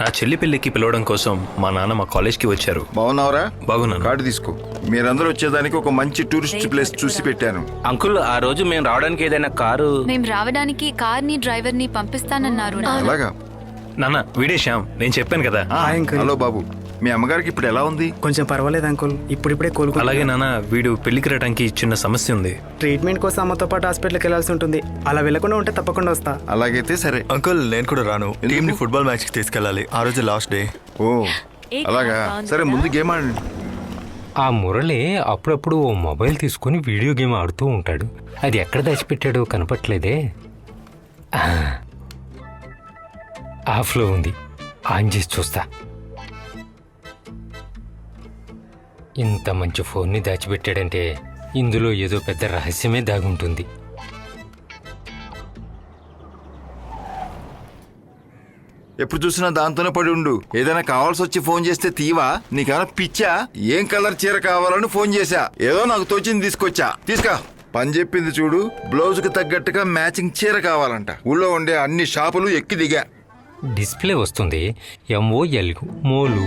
నా చెల్లి పెళ్లికి పిలవడం కోసం మా నాన్న మా కాలేజ్కి వచ్చారు. బాగున్నావురా? బాగున్నాను. కార్డు తీసుకో. మీరందరూ వచ్చేదానికి ఒక మంచి టూరిస్ట్ ప్లేస్ చూసి పెట్టాను. అంకుల్, ఆ రోజు మేము రావడానికి ఏదైనా కారు? మేము రావడానికి కార్ని డ్రైవర్ని పంపిస్తానన్నారు. అలాగా? నాన్న వీడే శ్యామ్, నేను చెప్పాను కదా. హలో బాబు, మీ అమ్మగారికి ఇప్పుడు ఎలా ఉంది? కొంచెం పర్వాలేదు అంకుల్, ఇప్పుడిప్పుడే కోలుకుంటా. అలాగే నాన్న, వీడు పెళ్లికి రావడానికి చిన్న సమస్య ఉంది. ట్రీట్మెంట్ కోసం అమ్మతో పాటు హాస్పిటల్కి వెళ్ళాల్సి ఉంటుంది. అలా వెళ్ళకుండా ఉంటే తప్పకుండా వస్తా. అలాగైతే సరే. అంకుల్, నేను కూడా రాను. టీమ్ ని ఫుట్బాల్ మ్యాచ్ కి తీసుకెళ్ళాలి. ఆ రోజు లాస్ట్ డే. ఓ అలాగా? సరే, ముందు గేమ్ ఆడండి. ఆ మురళి అప్పుడప్పుడు ఓ మొబైల్ తీసుకుని వీడియో గేమ్ ఆడుతూ ఉంటాడు. అది ఎక్కడ దాచిపెట్టాడో కనపట్లేదే. ఆఫ్లో ఉంది, ఆన్ చేసి చూస్తా. ఇంత మంచి ఫోన్ని దాచిపెట్టాడంటే ఇందులో ఏదో పెద్ద రహస్యమే దాగుంటుంది. ఎప్పుడు చూసినా దాంతోనే పడి ఉండు. ఏదైనా కావాల్సి వచ్చి ఫోన్ చేస్తే తీవా? నీకేమైనా పిచ్చా? ఏం కలర్ చీర కావాలని ఫోన్ చేశా, ఏదో నాకు తోచింది తీసుకొచ్చా. తీసుకా. పని చెప్పింది చూడు. బ్లౌజ్ కి తగ్గట్టుగా మ్యాచింగ్ చీర కావాలంట. ఊళ్ళో ఉండే అన్ని షాపులు ఎక్కి దిగా. డిస్ప్లే వస్తుంది MOL మోలు.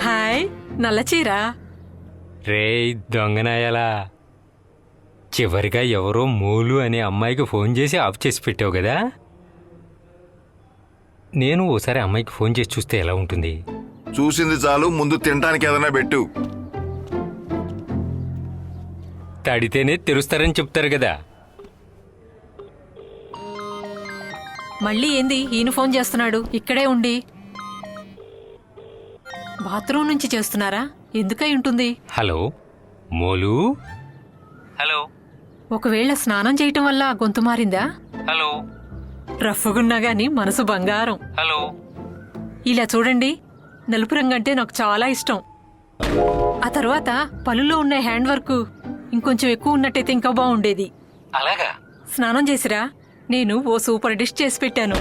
హాయ్, నల్ల చీర. రే దొంగనాయాలా, చివరిగా ఎవరో మోలు అనే అమ్మాయికి ఫోన్ చేసి ఆఫ్ చేసి పెట్టావు కదా. నేను ఓసారి అమ్మాయికి ఫోన్ చేసి చూస్తే ఎలా ఉంటుంది? చూసింది చాలు, ముందు తినడానికి ఏదైనా పెట్టు. తడితేనే తెరుస్తారని చెప్తారు కదా. మళ్ళీ ఏంది ఈయన ఫోన్ చేస్తున్నాడు? ఇక్కడే ఉండి బాత్రూమ్ నుంచి చేస్తున్నారా? ఎందుకై ఉంటుంది? హలో మోలు. హలో. ఒకవేళ స్నానం చేయటం వల్ల గొంతు మారిందా? హలో. రఫ్ఫుగున్నా గాని మనసు బంగారం. హలో. ఇలా చూడండి, నలుపు రంగు అంటే నాకు చాలా ఇష్టం. ఆ తర్వాత పళ్ళులో ఉన్న హ్యాండ్ వర్క్ ఇంకొంచెం ఎక్కువ ఉన్నట్టయితే ఇంకా బాగుండేది. అలాగా? స్నానం చేసిరా? నేను ఓ సూపర్ డిష్ చేసి పెట్టాను.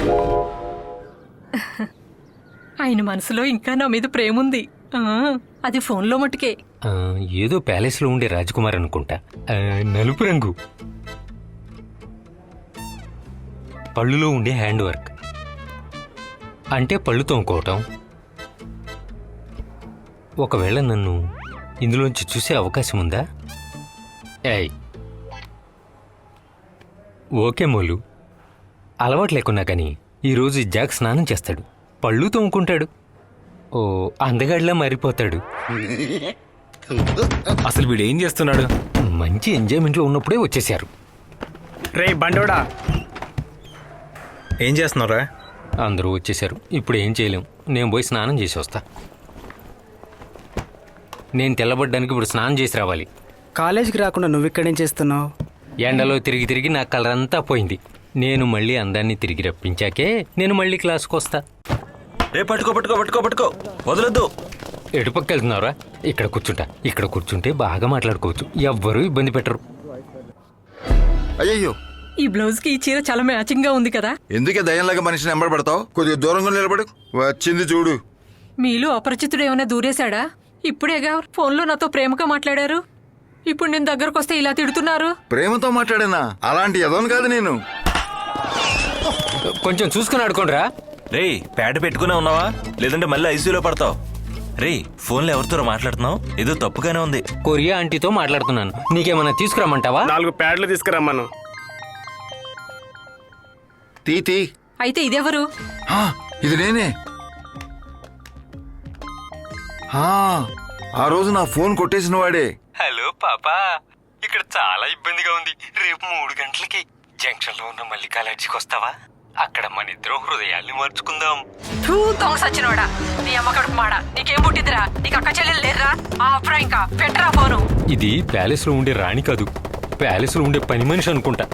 ఆయన మనసులో ఇంకా నా మీద ప్రేముంది. అది ఫోన్లో మట్టుకే. ఏదో ప్యాలెస్లో ఉండే రాజకుమార్ అనుకుంటా. నలుపు రంగు, పళ్ళులో ఉండే హ్యాండ్ వర్క్ అంటే పళ్ళు తోముకోవటం. ఒకవేళ నన్ను ఇందులోంచి చూసే అవకాశం ఉందా? ఏయ్, ఓకే మోలు, అలవాటు లేకున్నా కానీ ఈరోజు జాక్ స్నానం చేస్తాడు, పళ్ళు తోముకుంటాడు, ఓ అందగాడిలా మారిపోతాడు. అసలు వీడు ఏం చేస్తున్నాడు? మంచి ఎంజాయ్మెంట్లో ఉన్నప్పుడే వచ్చేసారు. రే బండోడా, ఏం చేస్తున్నారా? అందరూ వచ్చేసారు, ఇప్పుడు ఏం చేయలేం. నేను పోయి స్నానం చేసి వస్తా. నేను తెల్లబడ్డానికి ఇప్పుడు స్నానం చేసి రావాలి. కాలేజీకి రాకుండా నువ్వు ఇక్కడేం చేస్తున్నావు? ఎండలో తిరిగి తిరిగి నా కలర్ అంతా పోయింది. నేను మళ్ళీ అందాన్ని తిరిగి రప్పించాకే నేను మళ్ళీ క్లాస్కి వస్తా. రే పట్టుకో పట్టుకో పట్టుకో పట్టుకో, వదలొద్దు. ఎటుపక్క వెళ్తున్నారా? ఇక్కడ కూర్చుంటా. ఇక్కడ కూర్చుంటే బాగా మాట్లాడుకోవచ్చు, ఎవ్వరూ ఇబ్బంది పెట్టరు. అయ్యయ్యో, ఈ బ్లౌజ్ కి ఈ చీర చాలా మ్యాచింగ్ గా ఉంది కదా. ఎందుకే దయ్యంలాగా మనిషిని ఎంబడబడతావు? కొద్దిగా దూరంగా నిలబడు. వచ్చింది చూడు. మీలో అపరిచితుడు ఏమైనా దూరేశాడా? ఇప్పుడేగా ఫోన్లో నాతో ప్రేమగా మాట్లాడారు. ఇప్పుడు నేను దగ్గరకు వస్తే ఇలా తిడుతున్నారు. ప్రేమతో మాట్లాడానా? అలాంటి ఎదవను కాదు నేను. కొంచెం చూసుకుని ఆడుకోండిరా. రే, ప్యాడ్ పెట్టుకునే ఉన్నావా? లేదంటే మళ్ళీ ఐసీయూలో పడతావు. రే, ఫోన్లో ఎవరితో మాట్లాడుతున్నావు? ఏదో తప్పుగానే ఉంది. కొరియా ఆంటీతో మాట్లాడుతున్నాను. నీకేమన్నా తీసుకురమ్మంటావా? 4 ప్యాడ్లు తీసుకురమ్మను. తీ. అయితే ఇదెవరు? ఇది నేనే. ఆ రోజు నా ఫోన్ కొట్టేసిన వాడే. హలో పాపా, ఇక్కడ చాలా ఇబ్బందిగా ఉంది. రేపు 3 గంటలకి జంక్షన్లో ఉన్న మల్లికాలర్జీకి వస్తావా? అక్కడ మన ఇద్దరు హృదయాల్ని మార్చుకుందాం. దొంగ సచ్చినోడా, నీ అమ్మ కడుపు మాడ. నీకేం పుట్టిందిరా? నీకు అక్క చెల్లెలు లేదురా? ఇంకా పెట్టరా ఫోను. ఇది ప్యాలెస్ లో ఉండే రాణి కాదు, ప్యాలెస్ లో ఉండే పని మనిషి అనుకుంటా.